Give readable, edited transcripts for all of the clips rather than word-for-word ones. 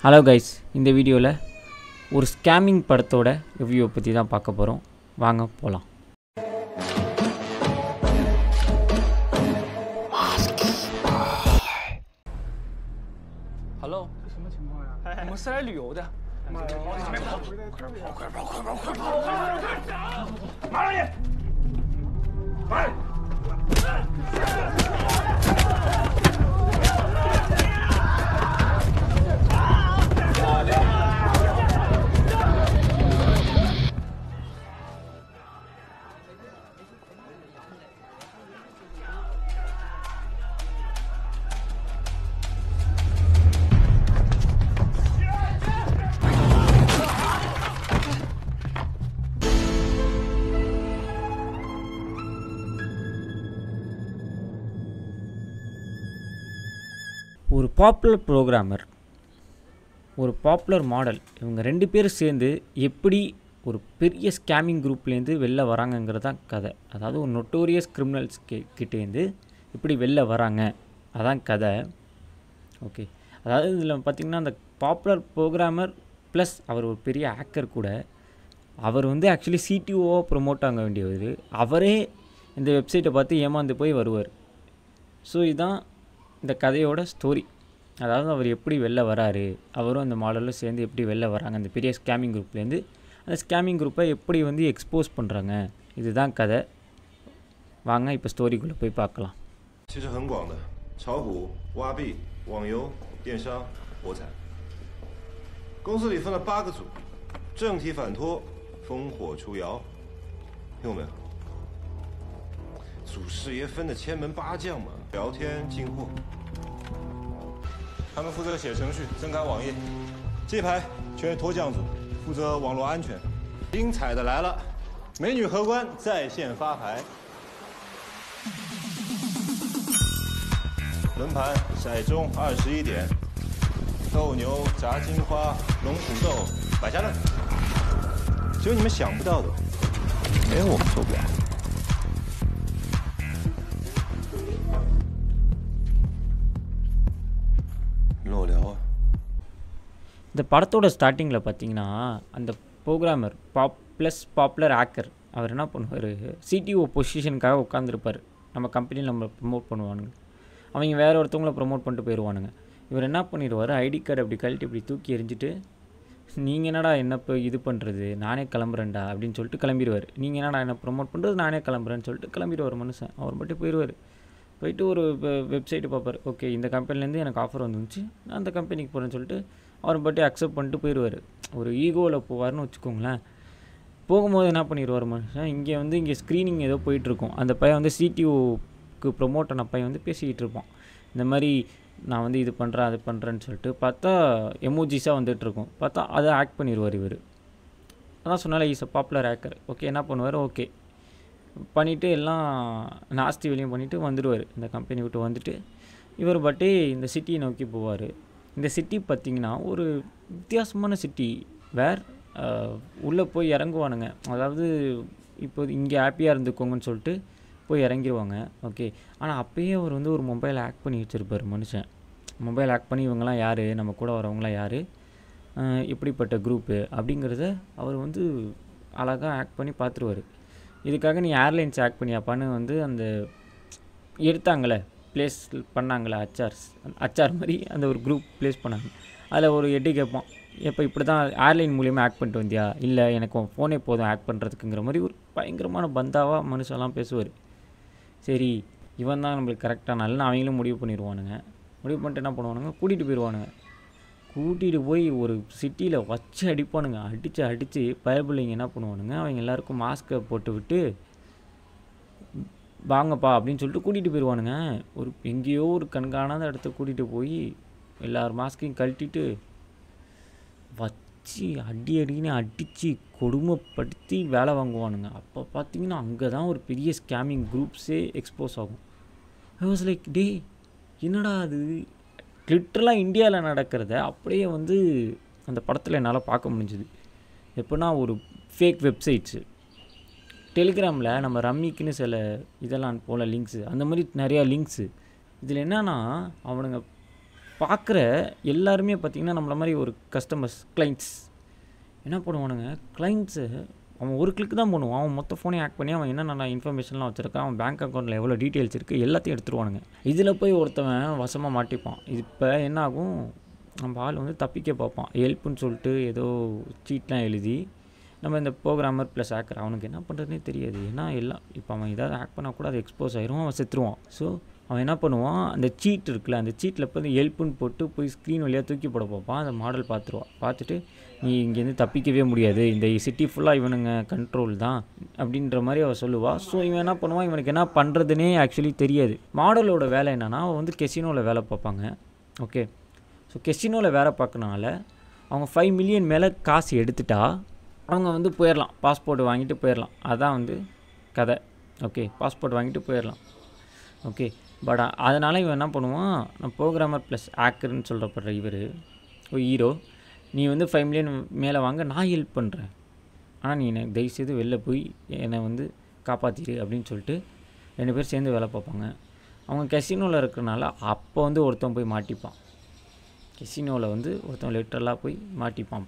Hello guys, இந்த வீடியோவில் ஒரு ஸ்கேமிங் படத்தோட ரிவ்யூவை பற்றி தான் பார்க்க போகிறோம். வாங்க போகலாம். Hello，这什么情况呀？我们是来旅游的。快跑！马上去！快！ஒரு பாப்புலர் ப்ரோக்ராமர், ஒரு பாப்புலர் மாடல், இவங்க ரெண்டு பேரும் சேர்ந்து எப்படி ஒரு பெரிய ஸ்கேமிங் குரூப்லேருந்து வெளில வராங்கங்கிறது தான் கதை. அதாவது ஒரு நொட்டோரியஸ் கிரிமினல்ஸ் கிட்டேருந்து எப்படி வெளில வராங்க, அதான் கதை. ஓகே, அதாவது இதில் பார்த்திங்கன்னா அந்த பாப்புலர் ப்ரோக்ராமர் ப்ளஸ் அவர் ஒரு பெரிய ஹேக்கர் கூட. அவர் வந்து ஆக்சுவலி சிடிஓவாக ப்ரொமோட் ஆக வேண்டியவர். அவரே இந்த வெப்சைட்டை பார்த்து ஏமாந்து போய் வருவார். ஸோ இதுதான் இந்த கதையோட ஸ்டோரி. அதாவது அவர் எப்படி வெளில வராரு, அவரும் அந்த மாடலும் சேர்ந்து எப்படி வெளில வராங்க அந்த பெரிய ஸ்கேமிங் குரூப்லேருந்து, அந்த ஸ்கேமிங் குரூப்பை எப்படி வந்து எக்ஸ்போஸ் பண்ணுறாங்க, இதுதான் கதை. வாங்க இப்போ ஸ்டோரிக்குள்ளே போய் பார்க்கலாம். 其实很广的，炒股、挖币、网游、电商、博彩。公司里分了8个组，正题反托，烽火出窑，听过没有？祖师爷分的千门八将嘛，聊天进货。他们负责写程序、增改网页，这排全是脱将组，负责网络安全。精彩的来了，美女荷官在线发牌，轮盘骰盅21点，斗牛、炸金花、龙虎斗，百家乐。只有你们想不到的，没有我们做不了。இந்த படத்தோட ஸ்டார்டிங்கில் பார்த்தீங்கன்னா அந்த ப்ரோக்ராமர் பாப்புலர் ஹேக்கர் அவர் என்ன பண்ணுவார், சிடிஓ பொசிஷனுக்காக உட்காந்துருப்பார். நம்ம கம்பெனியில் நம்ம ப்ரொமோட் பண்ணுவானுங்க, அவங்க வேறு ஒருத்தவங்கள ப்ரொமோட் பண்ணிட்டு போயிடுவானுங்க. இவர் என்ன பண்ணிடுவார், ஐடி கார்டு அப்படி கழட்டி இப்படி தூக்கி எறிஞ்சிட்டு, நீங்கள் என்னடா என்ன இப்போ இது பண்ணுறது, நானே கிளம்புறேன்டா அப்படின்னு சொல்லிட்டு கிளம்பிடுவார். நீங்கள் என்னடா என்ன ப்ரொமோட் பண்ணுறது, நானே கிளம்புறேன்னு சொல்லிட்டு கிளம்பிடுவார் மனுஷன். அவர் மட்டும் போயிடுவார். போயிட்டு ஒரு வெப்சைட்டு பார்ப்பார். ஓகே, இந்த கம்பெனிலேருந்து எனக்கு ஆஃபர் வந்துச்சு, நான் அந்த கம்பெனிக்கு போகிறேன்னு சொல்லிட்டு அவர் பட்டு அக்செப்ட் பண்ணிட்டு போயிடுவார். ஒரு ஈகோவில் போவார்னு வச்சுக்கோங்களேன். போகும்போது என்ன பண்ணிடுவார் மனுஷன், இங்கே ஸ்க்ரீனிங் ஏதோ போயிட்டுருக்கும். அந்த பையன் வந்து சிடிஓக்கு ப்ரொமோட் ஆன பையன் வந்து பேசிக்கிட்டு இருப்பான். இந்த மாதிரி நான் வந்து இது பண்ணுறேன் அது பண்ணுறேன்னு சொல்லிட்டு பார்த்தா எமோஜிஸாக வந்துட்டுருக்கும். பார்த்தா அதை ஆக்ட் பண்ணிடுவார் இவர். அதான் சொன்னால is a popular hacker. Okay, என்ன பண்ணுவார், ஓகே பண்ணிவிட்டு எல்லாம் நாஸ்தி வெளியும் பண்ணிவிட்டு வந்துடுவார். இந்த கம்பெனி விட்டு வந்துட்டு இவர் பட்டு இந்த சிட்டியை நோக்கி போவார். இந்த சிட்டி பார்த்திங்கன்னா ஒரு வித்தியாசமான சிட்டி. உள்ளே போய் இறங்குவானுங்க. அதாவது இப்போ இங்கே ஹாப்பியாக இருந்துக்கோங்கன்னு சொல்லிட்டு போய் இறங்கிடுவாங்க. ஓகே, ஆனால் அப்போயே அவர் வந்து ஒரு மொபைல் ஹேக் பண்ணி வச்சுருப்பார் மனுஷன். மொபைல் ஹேக் பண்ணி இவங்கெல்லாம் யார், நம்ம கூட வரவங்களாம் யார், இப்படிப்பட்ட குரூப்பு அப்படிங்கிறத அவர் வந்து அழகாக ஹேக் பண்ணி பார்த்துருவார். இதுக்காக நீ ஏர்லைன்ஸ் ஹேக் பண்ணியாப்பான்னு வந்து அந்த எடுத்தாங்களே ப்ளேஸ் பண்ணாங்களே அச்சார் மாதிரி அந்த ஒரு குரூப் ப்ளேஸ் பண்ணாங்க. அதில் ஒரு எட்டு கேட்பான், எப்போ இப்படி தான் ஏர்லைன் மூலியமாக ஹேக் பண்ணிட்டு வந்தியா, இல்லை எனக்கு ஃபோனே போதும் ஹேக் பண்ணுறதுக்குங்கிற மாதிரி ஒரு பயங்கரமான பந்தாவாக மனுஷெல்லாம் பேசுவார். சரி, இவன் தான் நம்மளுக்கு கரெக்டாக நல்ல அவங்களும் முடிவு பண்ணிடுவானுங்க. முடிவு பண்ணிட்டு என்ன பண்ணுவானுங்க, கூட்டிகிட்டு போயிடுவானுங்க. கூட்டிகிட்டு போய் ஒரு சிட்டியில் வச்சு அடிப்பானுங்க. அடித்து பயபிள்ளைங்க என்ன பண்ணுவானுங்க, அவங்க எல்லாேருக்கும் மாஸ்க்கை போட்டு விட்டு வாங்கப்பா அப்படின்னு சொல்லிட்டு கூட்டிகிட்டு போயிடுவானுங்க. ஒரு எங்கேயோ ஒரு கண்காணாத இடத்த கூட்டிகிட்டு போய் எல்லார் மாஸ்க்கையும் கழட்டிட்டு வச்சு அடின்னு அடித்து கொடுமைப்படுத்தி வேலை வாங்குவானுங்க. அப்போ பார்த்தீங்கன்னா அங்கே தான் ஒரு பெரிய ஸ்கேமிங் குரூப்ஸே எக்ஸ்போஸ் ஆகும். ஐ வாஸ் லைக், டே என்னடா அது, லிட்ரலாக இந்தியாவில் நடக்கிறத அப்படியே வந்து அந்த படத்தில் என்னால் பார்க்க முடிஞ்சுது. எப்படின்னா ஒரு ஃபேக் வெப்சைட்ஸு, டெலிகிராமில் நம்ம ரம்மிக்குன்னு சில இதெல்லாம் போல் லிங்க்ஸு, அந்த மாதிரி நிறையா லிங்க்ஸு. இதில் என்னென்னா அவனுங்க பார்க்குற எல்லாருமே பார்த்திங்கன்னா நம்மள மாதிரி ஒரு கஸ்டமர்ஸ் கிளைண்ட்ஸ் என்ன பண்ணுவானுங்க, கிளைண்ட்ஸு அவன் ஒரு கிளிக் தான் பண்ணுவான். அவன் மொத்த ஃபோனையும் ஹேக் பண்ணி அவன் என்னென்ன இன்ஃபர்மேஷன்லாம் வச்சுருக்கான், அவன் பேங்க் அக்கௌண்ட்டில் எவ்வளோ டீட்டெயில்ஸ் இருக்குது எல்லாத்தையும் எடுத்துருவானுங்க. இதில் போய் ஒருத்தவன் வசமாக மாட்டிப்பான். இது இப்போ என்ன ஆகும், நம்ம ஆள் வந்து தப்பிக்க பார்ப்பான். ஹெல்ப்புன்னு சொல்லிட்டு ஏதோ சீட்லாம் எழுதி நம்ம இந்த ப்ரோக்ராமர் ப்ளஸ் ஹேக்கர் அவனுக்கு என்ன பண்ணுறதுனே தெரியாது. ஏன்னா எல்லாம் இப்போ அவன் ஏதாவது ஹேக் பண்ணால் கூட அது எக்ஸ்போஸ் ஆயிரும், அவன் செத்துருவான். ஸோ அவன் என்ன பண்ணுவான், அந்த சீட் இருக்குல்ல அந்த சீட்டில் இப்போ வந்து ஹெல்ப்புன்னு போட்டு போய் ஸ்க்ரீன் வழியாக தூக்கி போட பார்ப்பான். அந்த மாடல் பார்த்துருவான். பார்த்துட்டு நீ இங்கேருந்து தப்பிக்கவே முடியாது, இந்த சிட்டி ஃபுல்லாக இவனுங்க கண்ட்ரோல் தான் அப்படின்ற மாதிரி அவள் சொல்லுவாள். ஸோ இவன் என்ன பண்ணுவான், இவனுக்கு என்ன பண்ணுறதுனே ஆக்சுவலி தெரியாது. மாடலோட வேலை என்னென்னா அவன் வந்து கெசினோவில் வேலை பார்ப்பாங்க. ஓகே, ஸோ கெசினோவில் வேலை பார்க்கனால அவங்க 5 மில்லியன் மேலே காசு எடுத்துட்டா அவங்க வந்து போயிடலாம், பாஸ்போர்ட் வாங்கிட்டு போயிடலாம். அதுதான் வந்து கதை. ஓகே, பாஸ்போர்ட் வாங்கிட்டு போயிடலாம். ஓகே, பட் அதனால் இவன் என்ன பண்ணுவான், நான் ப்ரோக்ராமர் ப்ளஸ் ஹேக்கர்னு சொல்கிறப்படுற இவர் ஹீரோ, நீ வந்து 5 மில்லியன் மேலே வாங்க, நான் ஹெல்ப் பண்ணுறேன், ஆனால் நீ எனக்கு தயவுசெய்து வெளில போய் என்னை வந்து காப்பாற்றிடு அப்படின்னு சொல்லிட்டு 2 பேர் சேர்ந்து வேலை பார்ப்பாங்க. அவங்க கெசினோவில் இருக்கிறனால அப்போ வந்து ஒருத்தன் போய் மாட்டிப்பான். கெசினோவில் வந்து ஒருத்தன் லிட்டரலாக போய் மாட்டிப்பான்.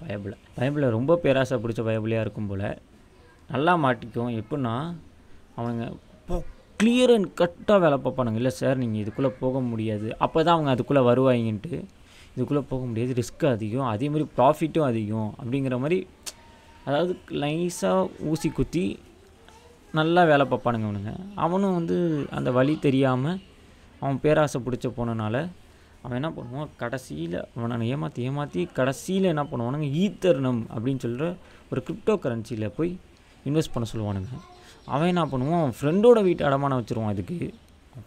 பயபில் ரொம்ப பேராசை பிடிச்ச பயபிளையாக இருக்கும் போல் நல்லா மாட்டிக்கும். எப்படின்னா அவங்க கிளியர் அண்ட் கட்டாக வேலை பார்ப்பானுங்க. இல்லை சார் நீங்கள் இதுக்குள்ளே போக முடியாது, அப்போ தான் அவங்க அதுக்குள்ளே வருவாங்கன்ட்டு. இதுக்குள்ளே போக முடியாது, ரிஸ்க் அதிகம், அதே மாதிரி ப்ராஃபிட்டும் அதிகம் அப்படிங்கிற மாதிரி, அதாவது நைஸாக ஊசி குத்தி நல்லா வேலை பார்ப்பானுங்க அவனுங்க. அவனும் வந்து அந்த வழி தெரியாமல் அவன் பேராசை பிடிச்ச போனனால அவன் என்ன பண்ணுவான், கடைசியில் அவனை ஏமாற்றி கடைசியில் என்ன பண்ணுவானுங்க, ஈத்தர்னம் அப்படின்னு சொல்கிற ஒரு கிரிப்டோ கரன்சியில் போய் இன்வெஸ்ட் பண்ண சொல்லுவானுங்க. அவன் என்ன பண்ணுவான், அவன் ஃப்ரெண்டோட வீட்டை அடமானம் வச்சுருவான். இதுக்கு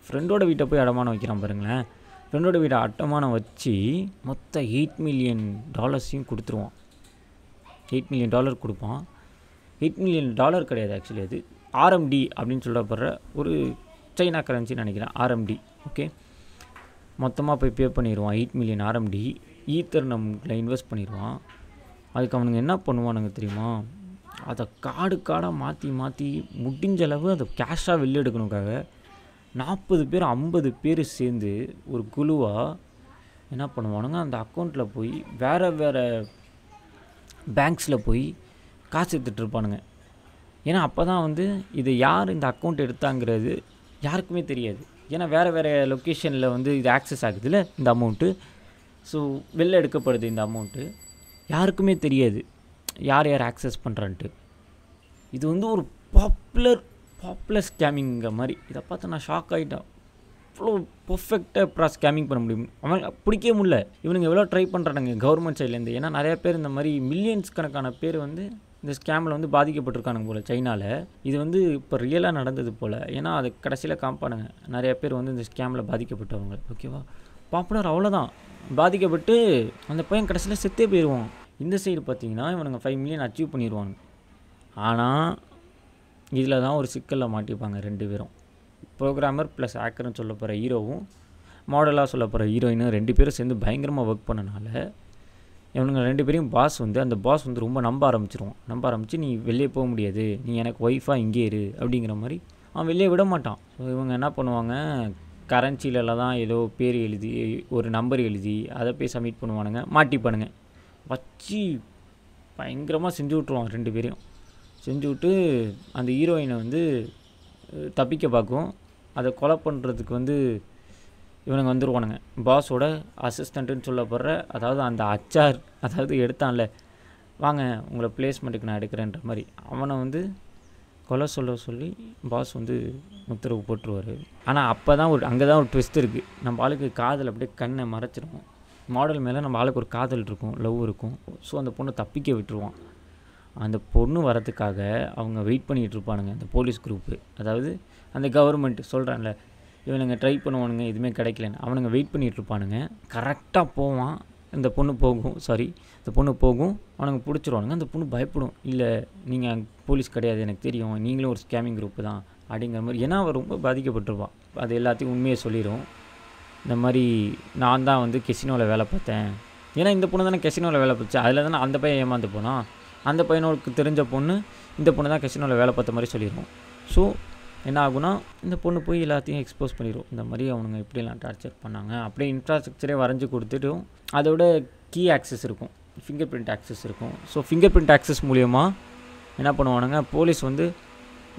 ஃப்ரெண்டோட வீட்டை போய் அடமானம் வைக்கிறான் பாருங்களேன். ஃப்ரெண்டோட வீட்டை அடமானம் வச்சு மொத்தம் $8 மில்லியன் கொடுத்துருவான். $8 மில்லியன் கொடுப்பான். $8 மில்லியன் கிடையாது ஆக்சுவலி, அது RMD அப்படின்னு சொல்லப்படுற ஒரு சைனா கரன்சின்னு நினைக்கிறேன், RMD. ஓகே, மொத்தமாக போய் பே பண்ணிடுவான். 8 மில்லியன் RMD ஈத்தர்னமில் இன்வெஸ்ட் பண்ணிடுவான். அதுக்கு அவனுங்க என்ன பண்ணுவானுங்க தெரியுமா, அதை காடாக மாற்றி முடிஞ்ச அளவு அதை கேஷாக வெளில எடுக்கணுக்காக 40 பேர் 50 பேர் சேர்ந்து ஒரு குழுவாக என்ன பண்ணுவானுங்க, அந்த அக்கௌண்ட்டில் போய் வேறு பேங்க்ஸில் போய் காசு எடுத்துகிட்ருப்பானுங்க. ஏன்னா அப்போ தான் வந்து இது யார் இந்த அக்கௌண்ட் எடுத்தாங்கிறது யாருக்குமே தெரியாது. ஏன்னா வேறு லொக்கேஷனில் வந்து இது ஆக்சஸ் ஆகுதுல்ல இந்த அமௌண்ட்டு. ஸோ வெளில எடுக்கப்படுது இந்த அமௌண்ட்டு, யாருக்குமே தெரியாது யார் ஆக்சஸ் பண்ணுறான்ட்டு. இது வந்து ஒரு பாப்புலர் ஸ்கேமிங்கிற மாதிரி. இதை பார்த்து நான் ஷாக் ஆகிட்டேன். அவ்வளோ பர்ஃபெக்டாக ஸ்கேமிங் பண்ண முடியும், அவன் பிடிக்கவே முடியல. இவனுங்க எவ்வளோ ட்ரை பண்ணுறானுங்க கவர்மெண்ட் சைட்லேருந்து. ஏன்னா நிறையா பேர் இந்த மாதிரி மில்லியன்ஸ் கணக்கான பேர் வந்து இந்த ஸ்கேமில் வந்து பாதிக்கப்பட்டிருக்கானுங்க போல் சைனாவில். இது வந்து இப்போ ரியலாக நடந்தது போல். ஏன்னா அது கடைசியில் காமிப்பானுங்க நிறையா பேர் வந்து இந்த ஸ்கேமில் பாதிக்கப்பட்டவங்க. ஓகேவா, பாப்புலர் அவ்வளோதான் பாதிக்கப்பட்டு அந்த பையன் கடைசியில் செத்தே போயிடுவான். இந்த சைடு பார்த்திங்கன்னா இவனுங்க 5 மில்லியன் அச்சீவ் பண்ணிடுவாங்க. ஆனால் இதில் தான் ஒரு சிக்கலில் மாட்டிப்பாங்க 2 பேரும். ப்ரோக்ராமர் ப்ளஸ் ஹேக்கர்னு சொல்ல போகிற ஹீரோவும் மாடலாக சொல்ல போகிற ஹீரோயினும் 2 பேரும் சேர்ந்து பயங்கரமாக ஒர்க் பண்ணனால இவனுங்க 2 பேரையும் அந்த பாஸ் வந்து ரொம்ப நம்ப ஆரம்பித்து நீ வெளியே போக முடியாது, நீ எனக்கு ஒய்ஃபாக இங்கே இரு அப்படிங்கிற மாதிரி அவன் வெளியே விட மாட்டான். ஸோ இவங்க என்ன பண்ணுவாங்க, கரன்சிலலாம் தான் ஏதோ பேர் எழுதி ஒரு நம்பர் எழுதி அதை போய் சப்மிட் பண்ணுவானுங்க, மாட்டிப்பானுங்க. வச்சு பயங்கரமாக செஞ்சு விட்ருவான் 2 பேரையும். செஞ்சு விட்டு அந்த ஹீரோயினை வந்து தப்பிக்க பார்க்கும். அதை கொலை பண்ணுறதுக்கு வந்து இவனுங்க வந்துடுவானுங்க. பாஸோட அசிஸ்டண்ட்டுன்னு சொல்லப்படுற, அதாவது அந்த HR அதாவது எடுத்தான்ல, வாங்க உங்களை பிளேஸ்மெண்ட்டுக்கு நான் எடுக்கிறேன்ற மாதிரி அவனை வந்து கொலை சொல்லி பாஸ் வந்து உத்தரவு போட்டுருவார். ஆனால் அப்போ தான் அங்கே தான் ஒரு ட்விஸ்ட் இருக்குது. நம்ம ஆளுக்கு காதல் அப்படியே கண்ணை மறைச்சிருவோம். மாடல் மேலே நம்ம ஆளுக்கு ஒரு காதல் இருக்கும், லவ் இருக்கும். ஸோ அந்த பொண்ணை தப்பிக்க விட்டுருவான். அந்த பொண்ணு வரத்துக்காக அவங்க வெயிட் பண்ணிகிட்டு இருப்பானுங்க, அந்த போலீஸ் குரூப்பு. அதாவது அந்த கவர்மெண்ட்டு சொல்கிறான்ல, இவனுங்க ட்ரை பண்ணுவானுங்க எதுவுமே கிடைக்கலன்னு, அவனுங்க வெயிட் பண்ணிகிட்ருப்பானுங்க. கரெக்டாக போவான், இந்த பொண்ணு போகும், அவனுங்க பிடிச்சிருவானுங்க. அந்த பொண்ணு பயப்படும், இல்லை நீங்கள் போலீஸ் கிடையாது எனக்கு தெரியும், நீங்களும் ஒரு ஸ்கேமிங் குரூப்பு தான் அப்படிங்கிற மாதிரி. ஏன்னா அவன் ரொம்ப பாதிக்கப்பட்டிருப்பான். அது எல்லாத்தையும் உண்மையை சொல்லிடும். இந்த மாதிரி நான் தான் வந்து கெசினோவில் வேலை பார்த்தேன். ஏன்னா இந்த பொண்ணு தானே கெசினோவில் வேலை பார்த்துச்சு, அதில் தானே அந்த பையன் ஏமாந்து போனான். அந்த பையனுக்கு தெரிஞ்ச பொண்ணு இந்த பொண்ணு தான் கெசினோவில் வேலை பார்த்த மாதிரி சொல்லிடும். ஸோ என்ன ஆகுனா இந்த பொண்ணு போய் எல்லாத்தையும் எக்ஸ்போஸ் பண்ணிடும். இந்த மாதிரி அவனுங்க எப்படிலாம் டார்ச்சர் பண்ணாங்க, அப்படியே இன்ஃப்ராஸ்ட்ரக்சரே வரைஞ்சி கொடுத்துட்டும் அதோட கீ ஆக்சஸ் இருக்கும், ஃபிங்கர் பிரிண்ட் ஆக்சஸ் இருக்கும். ஸோ ஃபிங்கர் பிரிண்ட் ஆக்சஸ் மூலிமா என்ன பண்ணுவானுங்க, போலீஸ் வந்து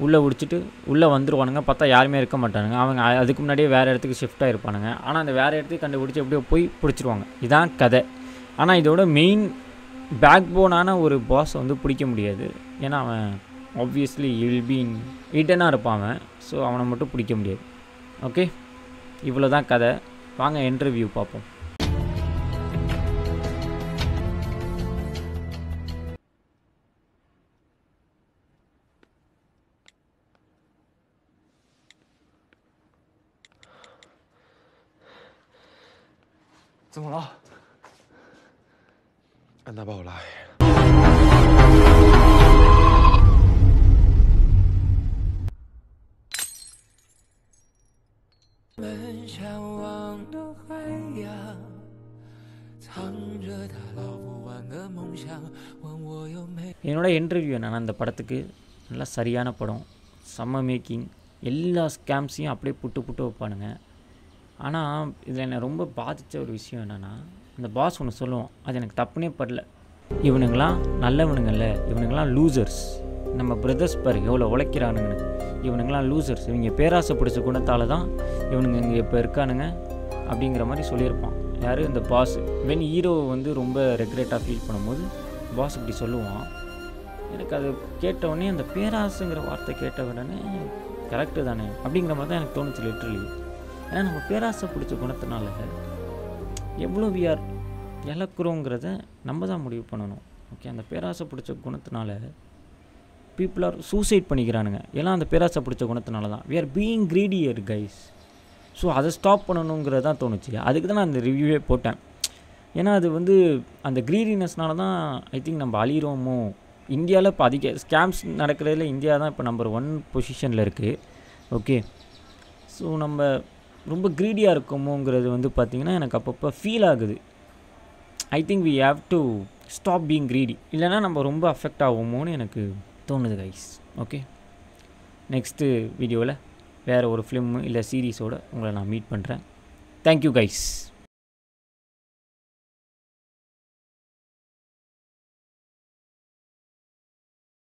உள்ளே உடிச்சிட்டு உள்ளே வந்துடுவானுங்க. பார்த்தா யாருமே இருக்க மாட்டானுங்க. அவங்க அதுக்கு முன்னாடியே வேறு இடத்துக்கு ஷிஃப்ட் ஆகிருப்பானுங்க. ஆனால் அந்த வேறு இடத்துக்கு கண்டுபிடிச்சி எப்படியோ போய் பிடிச்சிருவாங்க. இதுதான் கதை. ஆனால் இதோட மெயின் பேக் போனான ஒரு பாஸை வந்து பிடிக்க முடியாது. ஏன்னா அவன் ஆப்வியஸ்லி வில் பி ஈட்டனாக இருப்பான் அவன். ஸோ அவனை மட்டும் பிடிக்க முடியாது. ஓகே, இவ்வளோ தான் கதை. வாங்க இன்டர்வியூ பார்ப்போம்.怎么了？安达把我拉黑了。们向往的海洋，藏着他捞不完的梦想，问我有没。என்னோட இன்டர்வியூ என்னென்னா, இந்த படத்துக்கு நல்லா சரியான படம், செம்ம மேக்கிங், எல்லா ஸ்கேம்ஸையும் அப்படியே புட்டு வைப்பானுங்க. ஆனால் இதில் என்னை ரொம்ப பாதித்த ஒரு விஷயம் என்னென்னா, அந்த பாஸ் ஒன்று சொல்லுவோம், அது எனக்கு தப்புனே படல. இவனுங்களாம் நல்லவனுங்கல்ல, இவனுங்களாம் லூசர்ஸ். நம்ம பிரதர்ஸ் பாரு எவ்வளோ உழைக்கிறானுங்கன்னு. இவனுங்களாம் லூசர்ஸ், இவங்க பேராசை பிடிச்ச குணத்தால் தான் இவனுங்க இங்கே இப்போ இருக்கானுங்க அப்படிங்கிற மாதிரி சொல்லியிருப்பான். யார்? இந்த பாஸ். வென் ஹீரோ வந்து ரொம்ப ரெக்ரெட்டாக ஃபீல் பண்ணும்போது பாஸ் இப்படி சொல்லுவான். எனக்கு அது கேட்டவுடனே, அந்த பேராசைங்கிற வார்த்தை கேட்ட உடனே கரெக்டு தானே அப்படிங்கிற மாதிரி தான் எனக்கு தோணுச்சு லிட்ரலி. ஏன்னா நம்ம பேராசை பிடிச்ச குணத்தினால எவ்வளோ விஆர் இழக்கிறோங்கிறத நம்ம தான் முடிவு பண்ணணும். ஓகே, அந்த பேராசை பிடிச்ச குணத்தினால பீப்புள் ஆர் சூசைட் பண்ணிக்கிறானுங்க. எல்லாம் அந்த பேராசை பிடிச்ச குணத்தினால தான். We are being greedier guys. So அதை ஸ்டாப் பண்ணணுங்கிறது தான் தோணுச்சு. அதுக்கு தான் நான் அந்த ரிவ்யூவே போட்டேன். ஏன்னா அது வந்து அந்த கிரீடினஸ்னால தான் ஐ திங்க் நம்ம அழிகிறோமோ. இந்தியாவில் இப்போ அதிக ஸ்கேம்ஸ் நடக்கிறதுல இந்தியா தான் இப்போ நம்பர் 1 பொசிஷனில் இருக்குது. ஓகே, ஸோ நம்ம ரொம்ப க்ரீடியாக இருக்கோமோங்கிறது வந்து பார்த்திங்கன்னா எனக்கு அப்பப்போ ஃபீல் ஆகுது. I think we have to stop being greedy, இல்லைனா நம்ம ரொம்ப அஃபெக்ட் ஆகுமோன்னு எனக்கு தோணுது கைஸ். ஓகே, நெக்ஸ்ட்டு வீடியோவில் வேறு ஒரு ஃபிலிம் இல்லை சீரீஸோடு உங்களை நான் மீட் பண்ணுறேன். Thank you guys.